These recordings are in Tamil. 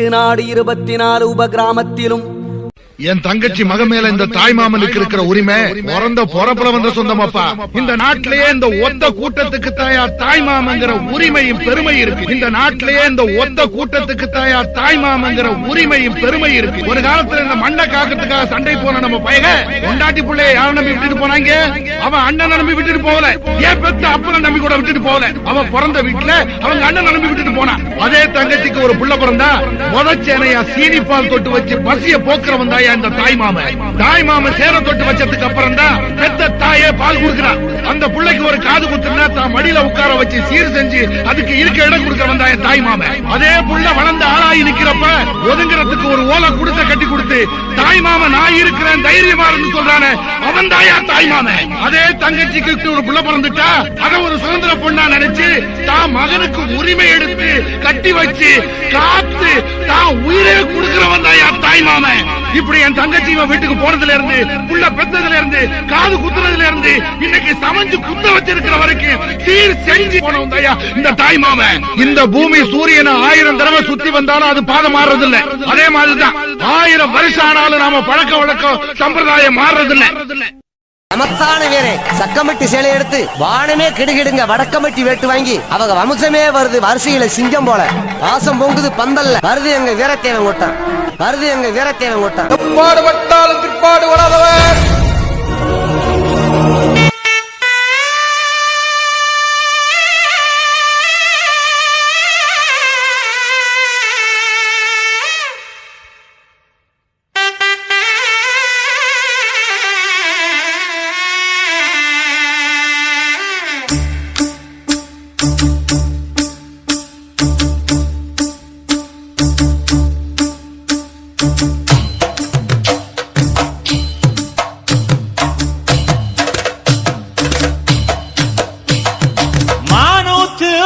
8 நாடு 24 உபகிராமத்திலும் என் தங்கச்சி மக மேல இந்த தாய்மாமனுக்கு இருக்கிற உரிமை பிறந்த பொறப்புல வந்த சொந்தமாப்பா. இந்த நாட்டிலேயே இந்த ஒத்த கூட்டத்துக்கு தாயார் தாய்மாமங்கிற உரிமையும் பெருமை இருக்கு. இந்த நாட்டிலேயே இந்த ஒத்த கூட்டத்துக்கு தாயார் தாய்மாமங்கிற உரிமையும் பெருமை இருக்கு. ஒரு காலத்துல இந்த மண்ணை காக்கிறதுக்காக சண்டை போன நம்ம பையக கொண்டாட்டி பிள்ளைய யாரை நம்பி விட்டுட்டு போனாங்க? அவன் அண்ணனை நம்பி விட்டுட்டு போகல. ஏன் பெத்த அப்பனை நம்பி கூட விட்டுட்டு போகல. அவன் பிறந்த வீட்டுல அவங்க அண்ணன் நம்பி விட்டுட்டு போனான். அதே தங்கச்சிக்கு ஒரு புள்ள பிறந்தா முதச்சேனையா சீனிப்பால் தொட்டு வச்சு பசிய போக்குறவன் தாயா இந்த தாய்மாம சேர தொட்டு வச்சதுக்கு அப்புறம் தான் பெத்த தாயே பால் கொடுக்கிறான். அந்த பிள்ளைக்கு ஒரு காது குத்துனா தான் மடியில உட்கார வச்சு சீர் செஞ்சு அதுக்கு இருக்க இடம் கொடுக்கிறவன் தான் தாய்மாம. அதே புள்ள வளர்ந்து ஆளாகி நிக்கிறப்ப ஒதுங்கிறதுக்கு ஒரு ஓலை குடிசை கட்டி கொடுத்து தாய்மாம நான் இருக்கிறேன் தைரியமா இருந்து சொல்றானே அவன் தாயா தாய்மாம. அதே தங்கச்சிக்கு ஒரு புள்ள பிறந்துட்டா அத ஒரு சுதந்திர பொண்ணா நினைச்சு தான் மகனுக்கு உரிமை எடுத்து கட்டி வச்சு காத்து தான் உயிரை கொடுக்கிறவன் தாயா தாய்மாம. இப்படி என் தங்கச்சி வீட்டுக்கு போனதுல இருந்து புள்ள பெத்ததுல இருந்து காது குத்துறதுல இருந்து இன்னைக்கு சமைஞ்சு குத்த வச்சிருக்கிற வரைக்கும் சீர் செஞ்சு போனவன் தாயா இந்த தாய்மாம. இந்த பூமி சூரியனை 1000 தடவை சுத்தி வந்தாலும் அது பாதம் மாறுறது இல்ல. அதே மாதிரிதான் 1000 வருஷம் ஆனாலும் நாம பழக்க வழக்கம் சம்பிரதாயம் மாறுறது இல்ல. சமத்தான வேறே சக்கமட்டி சேலை எடுத்து வானமே கிடுகிடுங்க வடக்கமட்டி வேட்டு வாங்கி அவங்க வம்சமே வருது வரிசையில சிங்கம் போல. வாசம் பொங்குது பந்தல்ல வருது எங்க வீரத்தேவன் கூட்டம். வருது எங்க வீரத்தேவன் கூட்டம். பாடுபட்டாலும் பிற்பாடு வராதவர்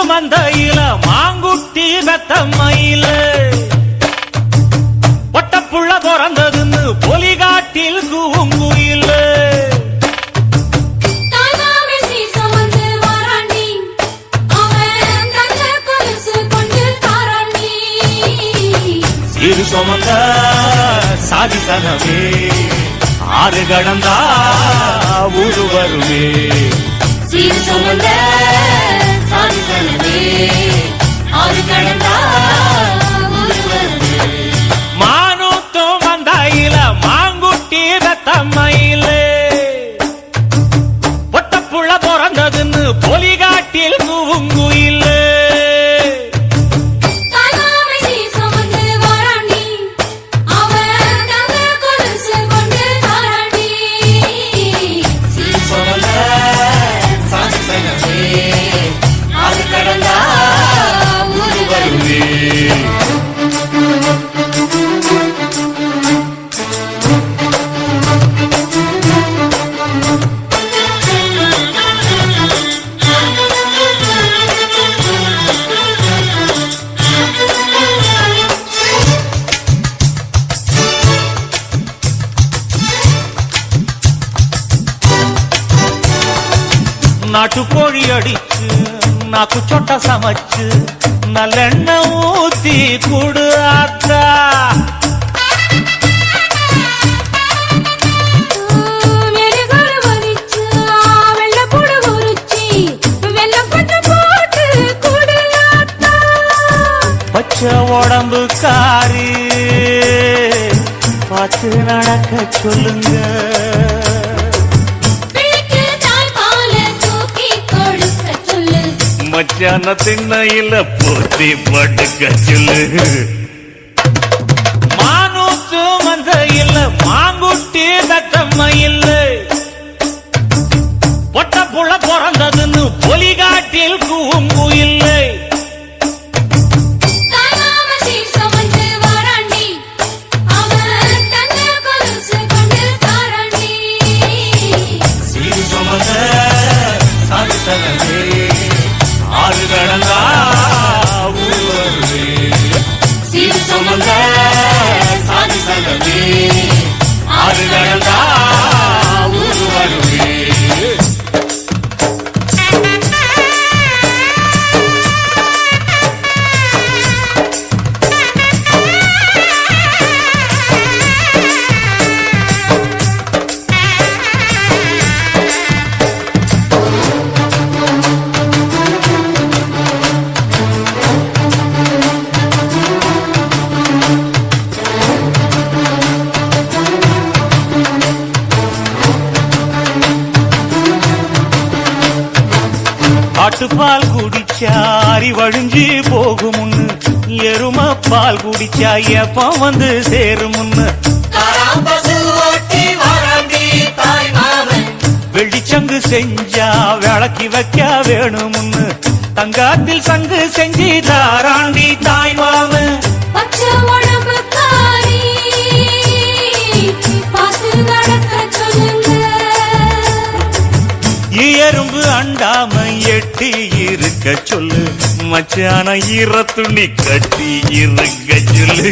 மந்தையில மாங்குட்டி பெத்தம்மையில ஒட்டப்புள்ள பிறந்ததுன்னு பொலிகாட்டில் கூங்குயில சிறு சுமந்த சாதிசனமே ஆறு கடந்தா ஊரு வருமே. சிறு சுமந்த மானூத்தும் மந்தையில மாங்குட்டி பெத்தம்மையில ஒட்டப்புள்ள பிறந்ததுன்னு பொலிகாட்டில் கூங்குயில நாட்டுக்கோழி அடிச்சு நாக்கு சொட்ட சமைச்சு நல்லெண்ணெய் ஊத்தி குடு ஆத்தா. பச்சை உடம்பு காரி பார்த்து நடக்க சொல்லுங்க. மச்சான திண்ணையில போத்தி படுக்க சொல்லு. மானூத்து மந்தையில மாங்குட்டி தத்தம்மையில ஒட்டப்புள்ள பிறந்ததுன்னு பொலிகாட்டில் கூங்குயில்லை. மாட்டுப்பால் குடிச்சா அறிவழிஞ்சு போகுமுன்னு, எரும பால் குடிச்சா எப்ப வந்து சேருமுன்னு, வெள்ளிச்சங்கு செஞ்சா விளக்கி வைக்க வேணுமுன்னு, தங்காத்தில் சங்கு செஞ்சு தாராண்டி தாய் மாமன். பச்சை உடம்புக்காரி பார்த்து நடக்க சொல்லுங்க. எறும்பு அண்டாம எட்டி இருக்க சொல்லு, மச்சான ஈர துணி கட்டி இருக்க சொல்லு.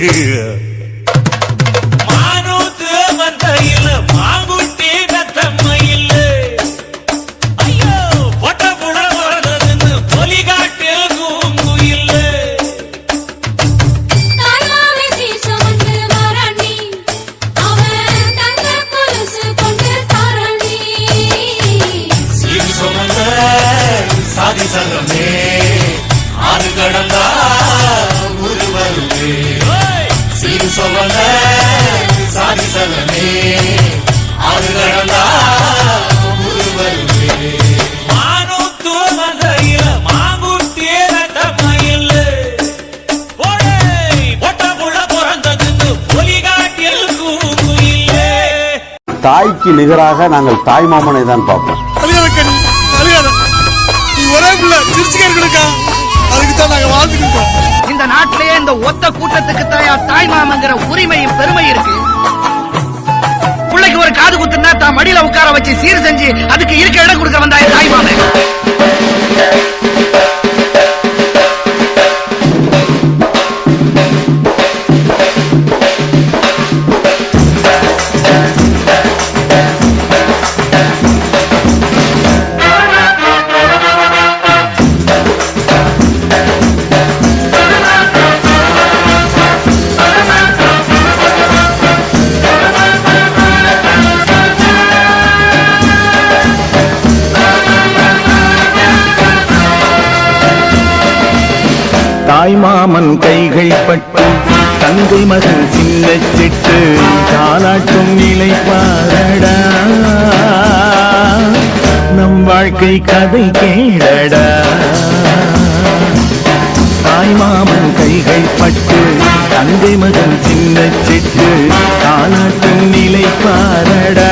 மானூத்து மந்தையில மாங்குட்டி நத்தம்மையில், ஐயோ பொட்ட புட வரதுன்னு பொலிகாட்டில் கூங்குயில். தாயாவே சீசமந்து வராண்டி, அவன் தங்க கொலுசு கொண்டு தாராண்டி. சாதி சங்கமே ஆறு கடந்தா ஊரு வருவே, சீரு சொல்ல சாதி சங்கமே ஆறு கடந்தா ஊரு வருவே. மானூத்து மந்தையில மாங்குட்டி நத்தம்மையில், பொட்ட புள்ள பிறந்ததுன்னு பொலிகாட்டில் கூங்குயிலே. தாய்க்கு நிகராக நாங்கள் தாய் மாமனை தான் பார்ப்போம். ஒரே பிள்ளை சிரிச்சுக்க இருக்கா, அதுக்கு தான் நாங்க வாழ்ந்துட்டு இருக்கோம். இந்த நாட்டிலேயே இந்த ஒத்த கூட்டத்துக்கு தாய் மாமங்கிற உரிமையும் பெருமை இருக்கு. பிள்ளைக்கு ஒரு காது குத்துனா தான் மடியில உட்கார வச்சு சீர் செஞ்சு அதுக்கு இருக்க இடம் கொடுக்க வந்தாய தாய் மாமன். தாய்மாமன் கைகள் பட்டு தந்தை மகன் சின்ன சிட்டு தாலாட்டும் நிலை பாரடா, நம் வாழ்க்கை கதை கேளடா. தாய்மாமன் கைகள் பட்டு தந்தை மகன் சின்ன சிட்டு தாலாட்டும் நிலை பாரடா,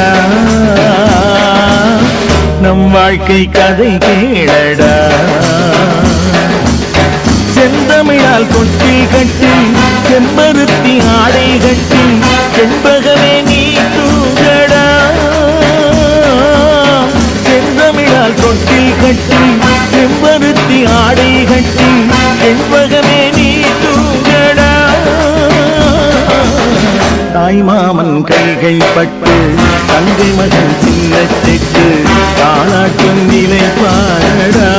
நம் வாழ்க்கை கதை கேளடா. செந்தமிழால் கொட்டி கட்டி செம்பருத்தி ஆடை கட்டி செண்பகமே நீ தூங்கடா. செந்தமிழால் கொட்டி கட்டி செம்பருத்தி ஆடை கட்டி செண்பகமே நீ தூங்கடா. தாய்மாமன் கைகள் பட்டு தந்தை மகன் சின்ன சிட்டு தாலாட்டும் நிலை பாரடா,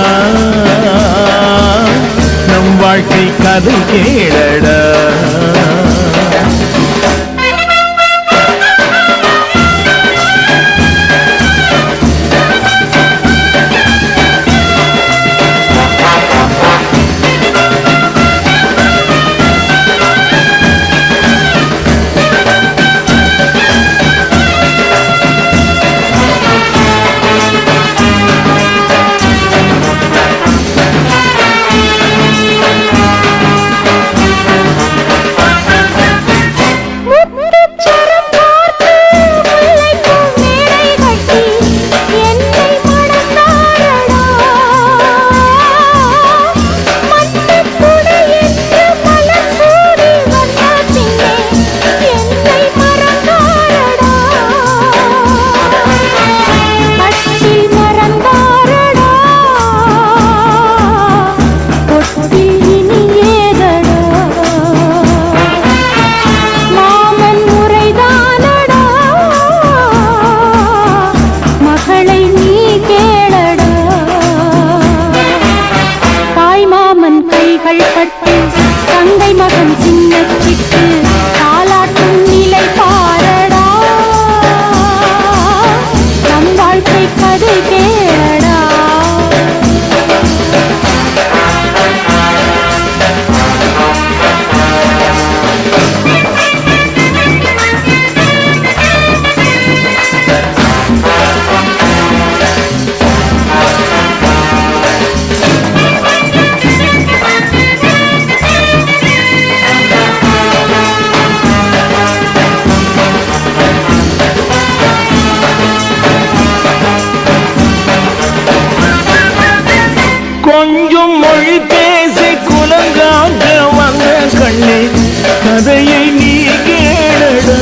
நம் வாழ்க்கை கதை கேளடா. கதையை நீ கேளடா.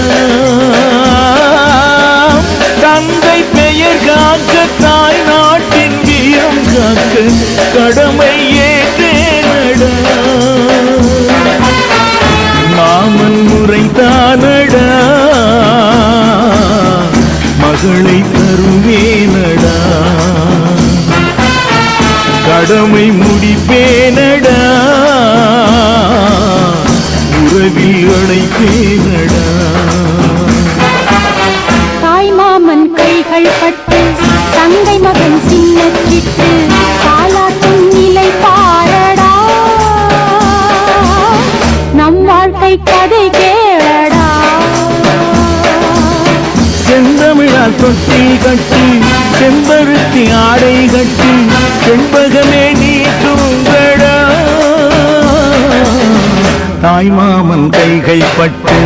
தந்தை பெயர் காக்க தாய் நாட்டின் வீரம் காக்க கடமை ஏற்றேனடா. மாமன் முறைதானடா, மகளை தருவேனடா, கடமை முடிப்பேனடா, உறவில் அழைப்பேனடா. தாய் மாமன் கைகள் பட்டு தங்கை மகன் சின்னச்சிட்டு காலாட்டும் நிலை பாரடா, நம் வாழ்க்கை கதை கேளடா. செந்தமிழால் தொட்டி கட்டி செம்பருத்தி ஆடை கட்டி செண்பகமே நீ தூங்கடா. தாய் மாமன் கைகள் பட்டு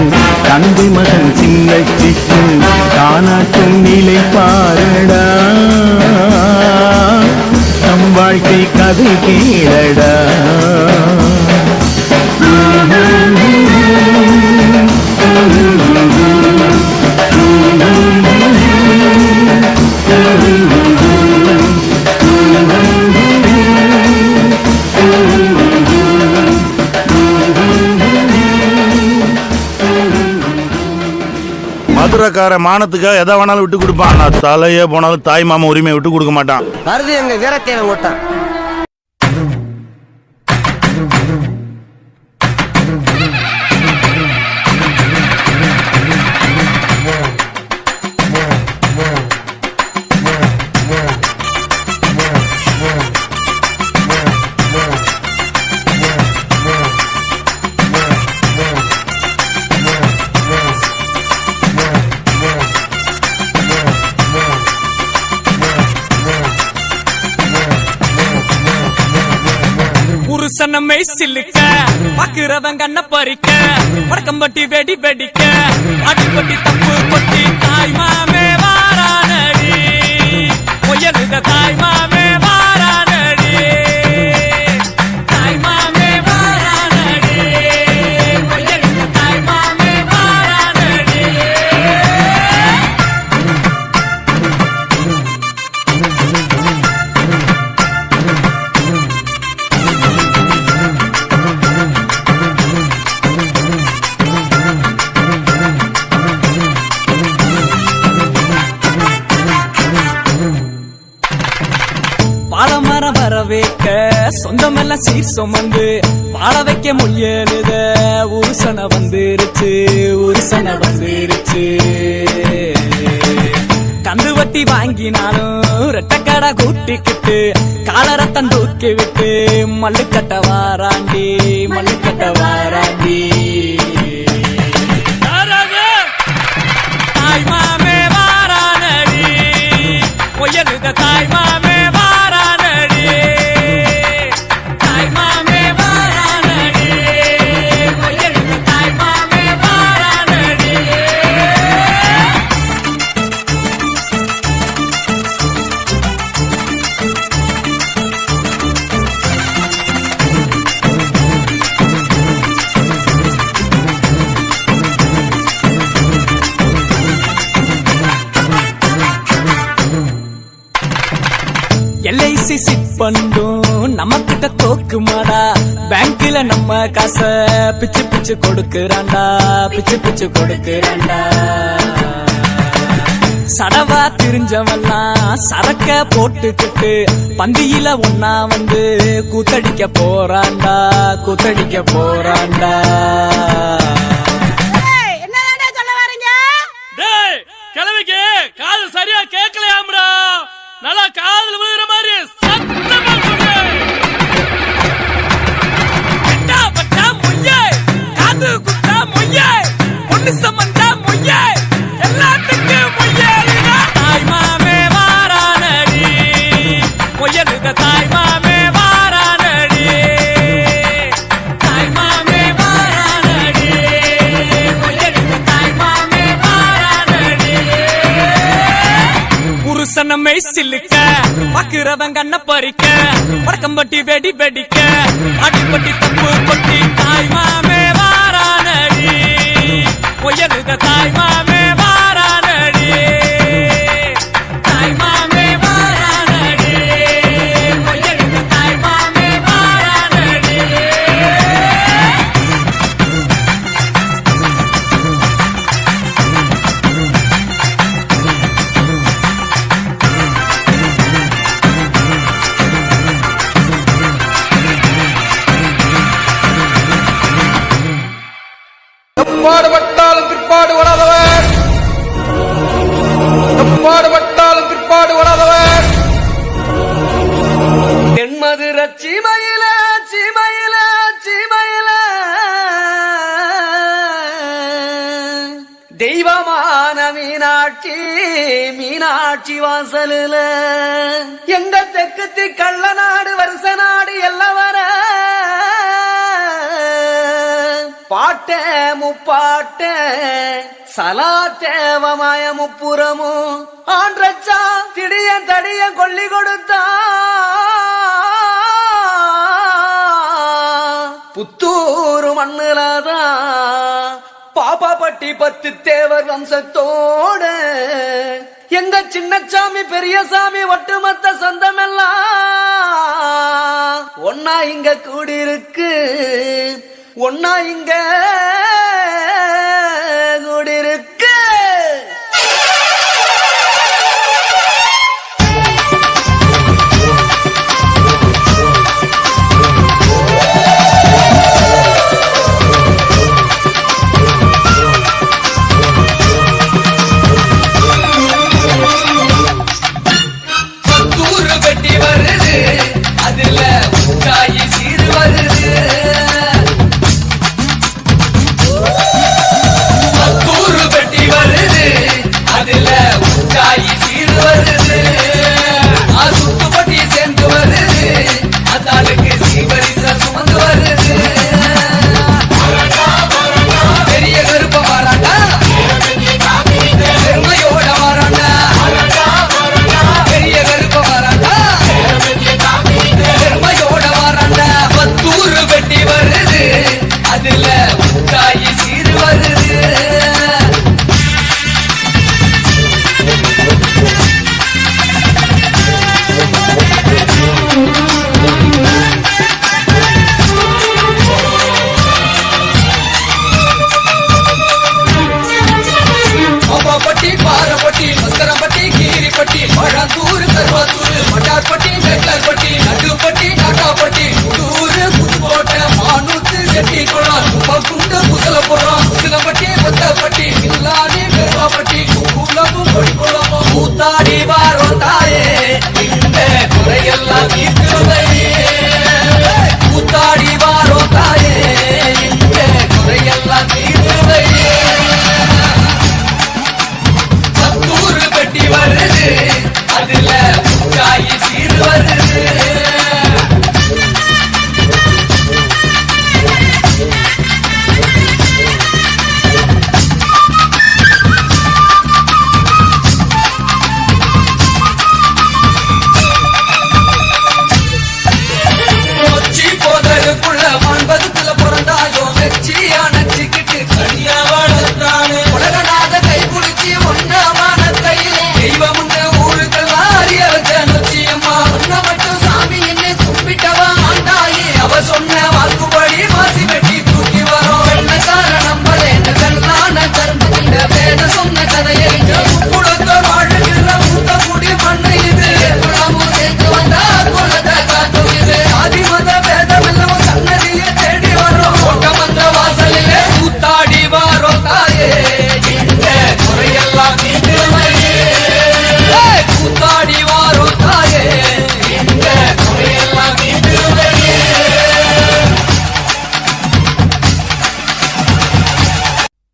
தந்தை மகன் சின்ன சிட்டு தானாட்டும் நிலை பாரடா. நம் வாழ்க்கை கதை கேளடா. மதுரைக்கார மானத்துக்காக எதை வேணாலும் விட்டு கொடுப்பான். நான் தலையே போனாலும் தாய் மாமா உரிமையை விட்டு கொடுக்க மாட்டான். வருது எங்க வீரத்தேவன் கூட்டம். புருஷனமே சில்லுக்க பாக்குறவன் கண்ண பறிக்க வடக்கம்பட்டி வெடி வெடிக்க அடிப்பட்டி தப்பு கொட்டி தாய் மாமே வாரானடி, முயலுத தாய் மாமே வாரானடி, தாய் மாமே வாரானடி, முயலுத தாய் மாமே வாரானடி. பாலமரம் வர வைக்க சொந்தமெல்லாம் சீர் சுமந்து வாழ வைக்க முயலுத உருசன வந்துருச்சு, உருசன வந்துருச்சு. கந்து வட்டி வாங்கினாலும் ரெட்டக்கடை கூட்டிக்கிட்டு காலரத்தம் தூக்கி விட்டு மல்லுக்கட்ட வாராண்டி, மல்லுக்கட்ட வாராண்டி. தாய் மாமே வாரானடி, முயலுத தாய் மாமே வாரானடி, தாய் மாமே வாரானடி, முயலுத தாய் மாமே வாரானடி. எல்ஐசி சிட் பண்ணும் நம்ம கிட்ட தோக்குமாடா, பேங்க்ல நம்ம காசை பிச்சு பிச்சு கொடுக்கறாண்டா, பிச்சு பிச்சு கொடுக்கறாண்டா. சடவா திரிஞ்சவெல்லாம் சரக்க போட்டுக்கிட்டு பந்தியில ஒன்னா வந்து கூத்தடிக்க போறாண்டா, கூத்தடிக்க போறாண்டா. கிழமைக்கு காது சரியா கேட்கலையாம்டா, நல்லா காதல் விழுகிற மாதிரி சத்தமா சொல்லு. கட்டா பட்டா மொய்யே, காது குத்தா மொய்யே, பொண்ணு சம்பந்தா மொய்யே, எல்லாத்துக்கும் மொய்யேடா. தாய் மாமே வாரானடி, மொய்யலுத தாய் மாமே வாரானடி, தாய் மாமே வாரானடி, மொய்யலுத தாய் மாமே வாரானடி. புருஷனமே சில்லுக்க பாக்குறவன் கண்ண பறிக்க வடக்கம்பட்டி வெடி வெடிக்க அடிப்பட்டி தப்பு கொட்டி தாய் மாமே வாரானடி. எப்பாடுபட்டாலும் பிற்பாடு வராதவர், எப்பாடுபட்டாலும் பிற்பாடு வராதவர். தென்மதுர சீமையில சீமையில சீமையில தெய்வமான மீனாட்சி மீனாட்சி வாசலில எங்க தெக்குத்தி கள்ள நாடு வருஷ நாடு எல்லாம் வர பாட்ட முப்பாட்ட சலாத்தேவமாய முப்புறமும் ஆன்றச்சா திடிய தடிய கொல்லி கொடுத்தா புத்தூரு மண்ணுலதா பாப்பாப்பட்டி 10 தேவர் வம்சத்தோட எங்க சின்னசாமி பெரியசாமி ஒட்டுமொத்த சொந்தமெல்லாம் ஒன்னா இங்க கூடியிருக்கு, ஒன்னா இங்க கூடியிருக்கு.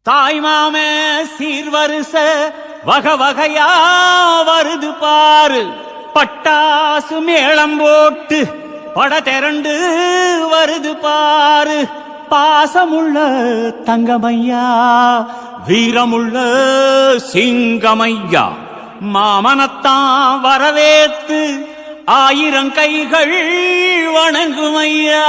தாய்மாமே சீர்வரிச வகை வகையா வருது பாரு, பட்டாசு மேளம் போட்டு பட திரண்டு வருது பாரு. பாசமுள்ள தங்கமையா, வீரமுள்ள சிங்கமையா, மாமனத்தான் வரவேத்து 1000 கைகள் வணங்குமையா.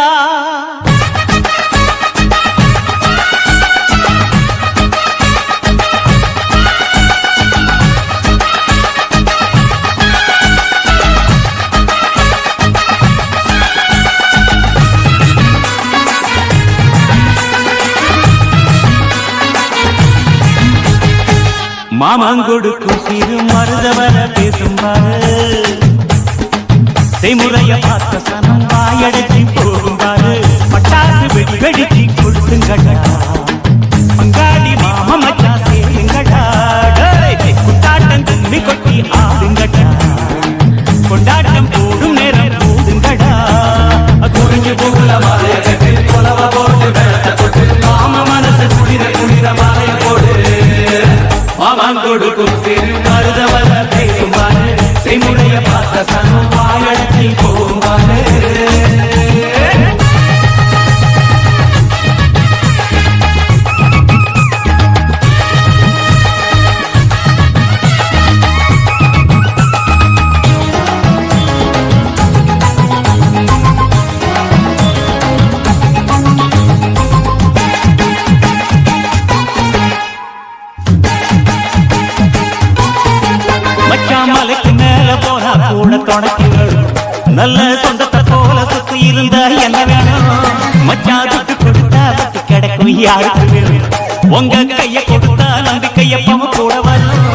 மாமங்கொடுக்கும் சிறு மருதவர பேசும்பாரு, செய்முறைய பார்த்த சனம் வாயடைச்சி போகும்பாரு. பட்டாசு வெடி வெடிச்சி கொடுத்துங்கடா பங்காளி கொடுக்கும் சிறு மருதவர பேசுவாரு செய்முறைய பார்த்த சனம் வாயடக்கி போவாரு மலைக்கு மேல போனா கூட தொடக்கி நல்ல சொந்தத்தை போல சுத்தி இருந்தா என்ன வேணும் மச்சான் துட்டு கொடுத்தா பத்தி கிடைக்கும் யாருக்கு வேணும் உங்க கைய கொடுத்தா நம்பிக்கைய பம கூட வரும்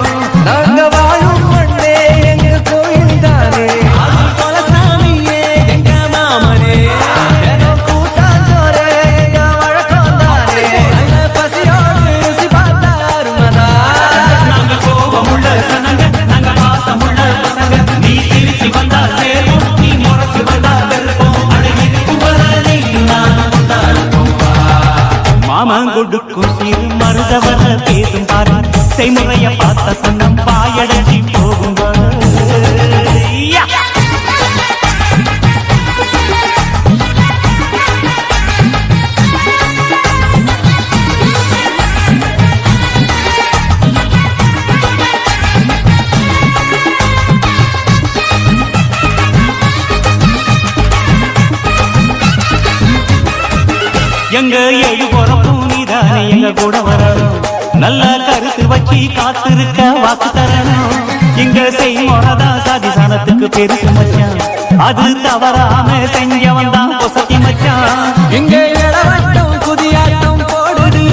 நாங்க வாழும் மண்ணே எங்க கோயில் தானே சாமியே எங்க மாமனே கூட்டாஞ்சோரே எங்க வழக்கம் தானே பசியோடு ருசி பார்த்தாரு மதா நாங்க கோபமுள்ள சனங்க நாங்க பாசமுள்ள பசங்க நீ திருச்சி வந்தா சேரும் நீ முறைச்சு வந்தா வெறுப்போம் அழகிருக்கும் வரலை மாமன் கொடுக்கும் சிறு மருதவர பேசும் பாரு செய்முறைய பார்த்த சன்னம் பாயடங்கி போகும் பாரு எங்க ஏழு போறப்பும் நீதானே எங்க கூட வரணும் நல்ல கருத்து வச்சு காத்திருக்க வாக்கு தரணும் இங்க செய்முறைதான் சாதிசானத்துக்கு பெருசு மச்சான் அது தவறாம செஞ்சவன் தான் பொசத்தி மச்சான் இங்க இடவட்டம் குதியாட்டம் போடுது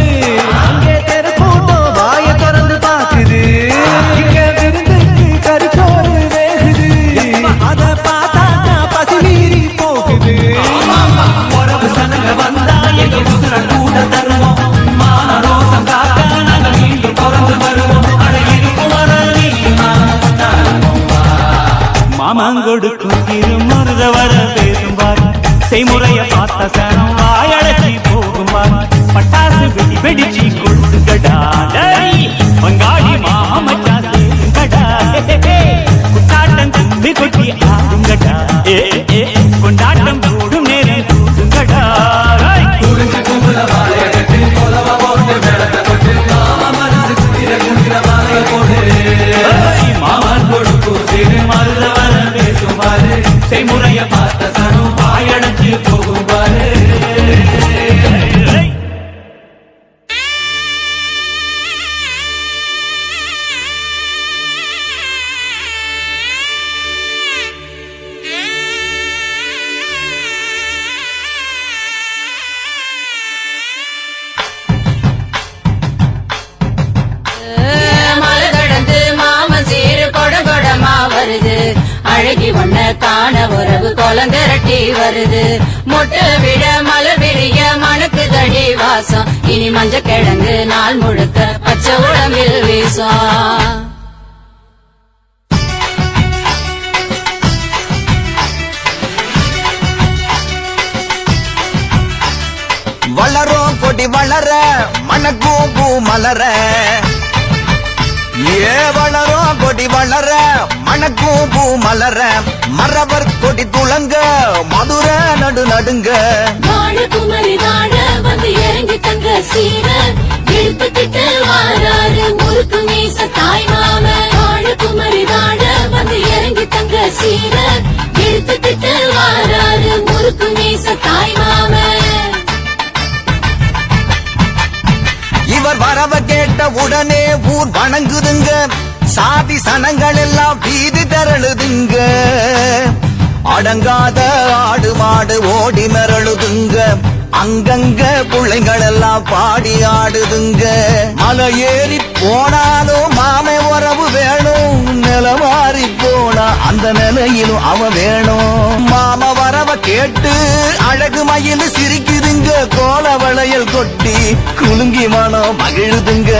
அங்கே தெருக்கூட்டம் வாய திறந்து பாக்குது இங்க விருந்துக்கு கருச்சோறு வேகுது அத பார்த்தாக்கா பசி மீறி போகுது உறவு சனங்க வந்தா எங்க உசுர கூட தருவோம் மான ரோசம் காக்க நாங்க மீண்டும் பிறந்து வருவோம் அழகிருக்கும் வரலி மாமன் கொடுக்கும் திரு மருத வர பேசும் பாரு செய்முறைய பார்த்த சனம் வாயடச்சி போகும் பாரு பட்டாசு வெடி வெடிச்சு கொடுத்துக்கடா பங்காளி மாமச்சா சேருங்கடா குட்டாட்டம் கும்பி கொட்டி ஆடுங்கடா கொண்டாட்டம் கூடும் நேரம் கூடுங்கடா மாமன் கொடுக்கும் சிறு மருதவர பேசும் பாரு செய்முறைய பார்த்த சனம் வாயடச்சு போகும் பாரு அழகி ஒன்ன காண உறவு கொலந்திரட்டி வருது மொட்டை விட மலர் விரிய மணக்கு தடி வாசம் இனி மஞ்ச கிழங்கு நாள் முழுக்க பச்சை உடம்பில் வீசும் வளரும் கொடி வளர மணக்கும் பூ மலர வளரும் கொடி வளர மணக்கும் பூ மலர மரவர் கொடி துளங்க மதுர நடு நடுங்க குமரி வாழ வந்து இறங்கி தங்க சீர இழுத்துக்கிட்டு வாராரு முறுக்கு மீச தாய் மாம குமரி வாழ வந்து இறங்கி தங்க சீர இழுத்துக்கிட்டு வாராரு முறுக்கு மீச தாய் மாம இவர் வரவ கேட்ட உடனே ஊர் வணங்குதுங்க சாதி சனங்கள் எல்லாம் வீதி திரளுதுங்க அடங்காத ஆடு மாடு ஓடி மிரளுதுங்க அங்கங்க பிள்ளைங்கள் எல்லாம் பாடி ஆடுதுங்க மலை ஏறி போனாலும் மாமை உறவு வேணும் நில மாறி போனா அந்த நிலையிலும் அவன் வேணும் மாம வரவ கேட்டு அழகு மயில் சிரிக்குதுங்க கோல வளையல் கொட்டி குலுங்கி மனம் மகிழுதுங்க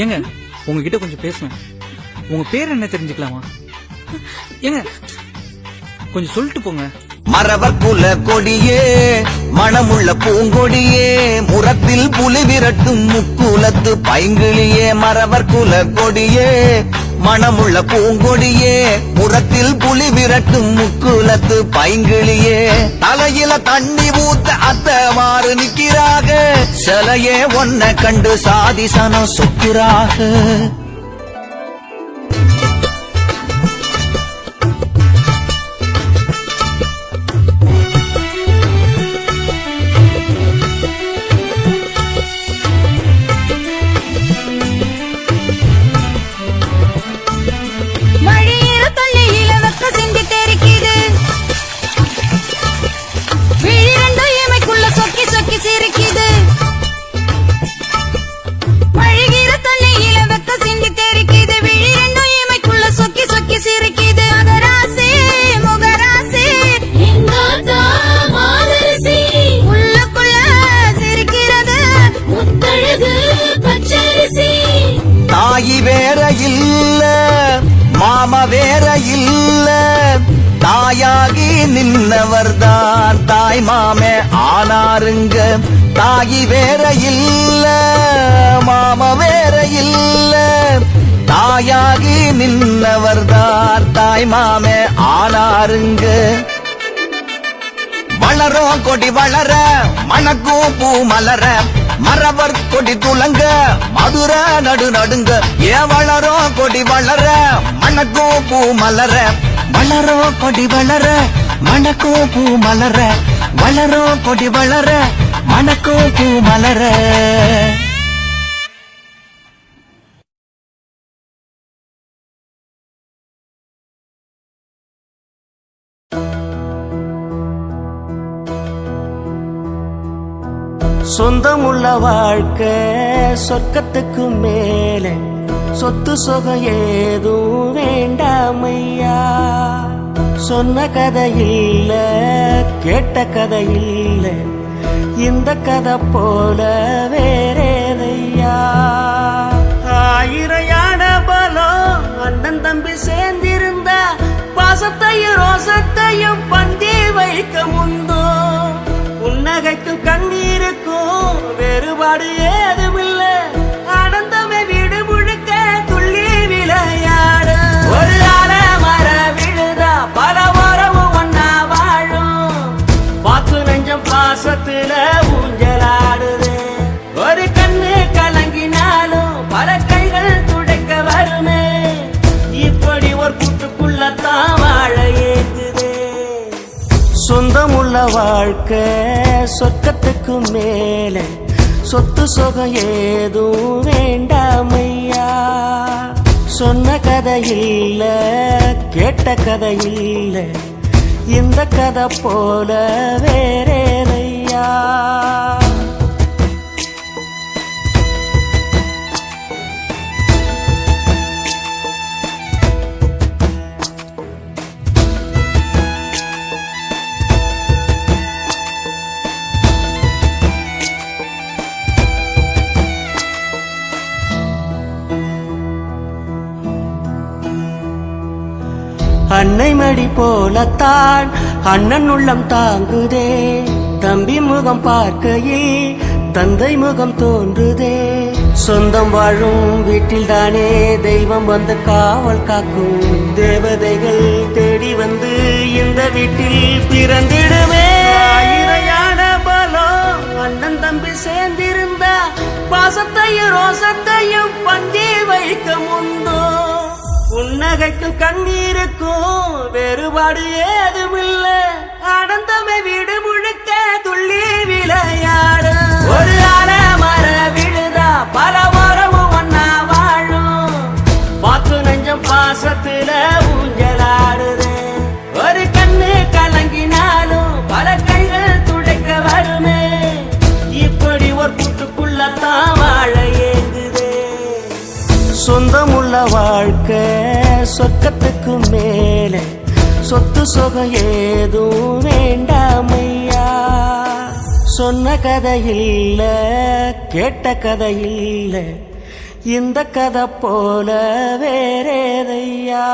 ஏங்க உங்ககிட்ட கொஞ்சம் பேசணும். உங்க பேர் என்ன தெரிஞ்சுக்கலாமா? ஏங்க கொஞ்சம் சொல்லிட்டு போங்க. மறவர் குல கொடியே மணமுள்ள பூங்கொடியே முரத்தில் புலி விரட்டும் முக்குலத்து பைங்கிளியே. மறவர் குல கொடியே மணமுள்ள பூங்கொடியே முரத்தில் புலி விரட்டும் முக்குலத்து பைங்கிளியே. தலையில தண்ணி ஊத்த அத்தமாறு நிக்கிறாக சிலையே ஒன்ன கண்டு சாதிசனம் சொக்கிறாக. தாயி வேற இல்ல மாமா வேற இல்ல தாயாகி நின்னவர்தான் தாய் மாமே ஆனாருங்க. தாயி வேற இல்ல மாமா வேற இல்ல தாயாகி நின்னவர்தான் தாய் மாமே ஆனாருங்க. வளரும் கொடி வளர மணக்கும் பூ மலர மரவர் கொடி துளங்க மதுர நடு நடுங்க. ஏன் வளரும் கொடி வளர மணக்கும் பூ மலர வளரும் கொடி வளர மணக்கும் பூ மலர வளரும் கொடி வளர மணக்கும் பூ மலர. சொந்தமுள்ள வாழ்க்கை சொர்க்கத்துக்கு மேலே சொத்து சொகம் ஏதும் வேண்டாமையா. சொன்ன கதை இல்ல கேட்ட கதை இல்ல இந்த கதை போல வேறேதையா. ஆயிரம் யானை பலம் அண்ணன் தம்பி சேர்ந்திருந்தா பாசத்தையும் ரோசத்தையும் பந்தி வைக்க முந்தோ. புன்னகைக்கும் கண்ணீருக்கும் வேறுபாடு ஏதுமில்ல ஆனந்தமே வீடு முழுக்க துள்ளி விளையாடு. ஒரு மர விழுதா பல உறவும் ஒன்னா வாழும் வாக்கு நெஞ்சம் பாசத்துல ஊஞ்சலாடுது. ஒரு கண்ணு கலங்கினாலும் பல கைகள் துடைக்க வருமே இப்படி ஒரு கூட்டுக்குள்ளத்தான் வாழ ஏங்குது. சொந்தமுள்ள வாழ்க்கை சொர்க்கத்துக்கு மேலே சொத்து சொகம் ஏதும் வேண்டாமையா. சொன்ன கதை இல்ல கேட்ட கதை இல்ல இந்த கதை போல வேறேதையா. அன்னை மடி போலத்தான் அண்ணன் உள்ளம் தாங்குதே. தம்பி முகம் பார்க்கையில் தந்தை முகம் தோன்றுதே. சொந்தம் வாழும் வீட்டில் தானே தெய்வம் வந்து காவல் காக்கும். தேவதைகள் தேடி வந்து இந்த வீட்டில் பிறந்திடுமே. ஆயிரையான பலம் அண்ணன் தம்பி சேர்ந்திருந்தா பாசத்தையும் ரோசத்தையும் பந்தி வைக்க முந்தோ. புன்னகைக்கும் கண்ணீருக்கும் வேறுபாடு ஏதுமில்ல ஆனந்தமே வீடு முழுக்க துள்ளி விளையாடு. ஒரு மர விழுதா பல உறவும் ஒன்னா வாழும் வாக்கு நெஞ்சம் பாசத்துல ஊஞ்சலாடுது. ஒரு கண்ணு கலங்கினாலும் பல கைகள் துடைக்க வருமே இப்படி ஒரு கூட்டுக்குள்ளத்தான் வாழ ஏங்குது. சொந்தமுள்ள வாழ்க்கை சொர்க்கத்துக்கு மேலே சொத்து சொகம் ஏதும் வேண்டாமையா. சொன்ன கதை இல்ல கேட்ட கதை இல்ல இந்த கதை போல வேறேதையா